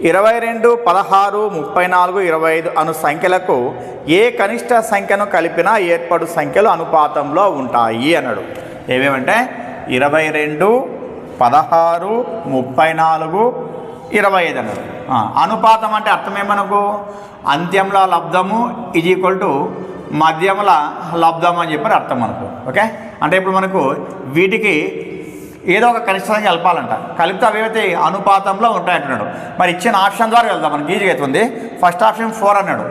22, 16, 34, 25 అను సంఖ్యలకు ఏ కనిష్ట సంఖ్యను కలిపినా ఏర్పడు సంఖ్యలు అనుపాతంలో ఉంటాయి అన్నాడు. ఏమేమంటే 22, 16, 34, 25 అన్నాడు. అనుపాతం అంటే అర్థమేమనకు అంత్యంలో లబ్ధము ఈజ్ ఈక్వల్ టు మధ్యముల లబ్ధము అని చెప్పి అర్థం మనకు. ఓకే, అంటే ఇప్పుడు మనకు వీటికి ఏదో ఒక కనిష్ట సంఖ్య కలపాలంట, కలిపితే అవేవైతే అనుపాతంలో ఉంటాయంటున్నాడు. మరి ఇచ్చిన ఆప్షన్ ద్వారా వెళ్దాం, మనకి ఈజీగా అవుతుంది. ఫస్ట్ ఆప్షన్ 4 అన్నాడు.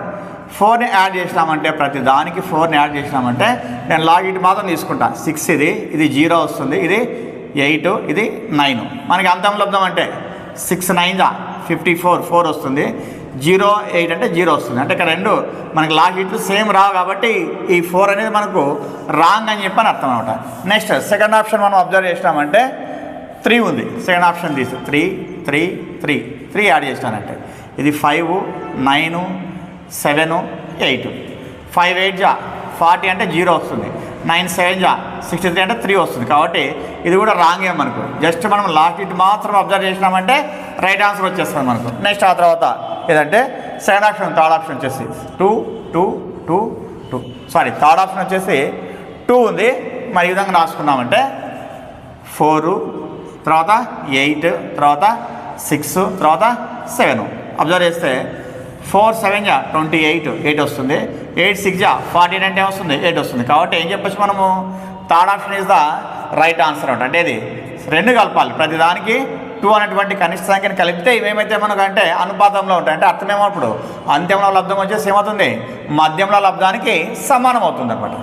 4ని యాడ్ చేసినామంటే ప్రతి దానికి 4ని యాడ్ చేసినామంటే నేను లాగిట్ మాత్రం తీసుకుంటా. 6 ఇది 0 వస్తుంది, ఇది 8, ఇది 9. మనకి అంతం లబ్ధం అంటే 6 9 54, 4 వస్తుంది. 0 8 అంటే 0 వస్తుంది. అంటే ఇక్కడ రెండు మనకి లాగిట్లు సేమ్ రావు కాబట్టి ఈ 4 అనేది మనకు రాంగ్ అని చెప్పని అర్థం అనమాట. నెక్స్ట్ సెకండ్ ఆప్షన్ మనం అబ్జర్వ్ చేసినామంటే 3 ఉంది. సెకండ్ ఆప్షన్ తీసి 3 3 3 3 యాడ్ చేసినానంటే ఇది 5 9 7 8. 5 8 40 అంటే 0 వస్తుంది. 9 7 63 అంటే 3 వస్తుంది. కాబట్టి ఇది కూడా రాంగే మనకు. జస్ట్ మనం లాస్ట్ ఇట్ మాత్రం అబ్జర్వ్ చేసినామంటే రైట్ ఆన్సర్ వచ్చేస్తుంది మనకు. నెక్స్ట్ ఆ తర్వాత ఏదంటే సెకండ్ ఆప్షన్, థర్డ్ ఆప్షన్ వచ్చేసి 2 2 2 2 సారీ థర్డ్ ఆప్షన్ వచ్చేసి 2 ఉంది. మరి ఈ విధంగా రాసుకున్నామంటే 4 తర్వాత 8 తర్వాత 6 తర్వాత 7 అబ్జర్వ్ చేస్తే 4 7 28 8 వస్తుంది. 8 6 48 అంటే వస్తుంది 8 వస్తుంది. కాబట్టి ఏం చెప్పచ్చు మనము third option is the right answer అనమాట. అంటే ఇది రెండు కలపాలి, ప్రతిదానికి 2 అనేటువంటి కనిష్ట సంఖ్యను కలిపితే ఇవేమైతే మనకంటే అనుపాతంలో ఉంటాయి. అంటే అర్థమేమో అప్పుడు అంత్యంలో లబ్ధం వచ్చేసి ఏమవుతుంది, మధ్యంలో లబ్ధానికి సమానం అవుతుంది అనమాట.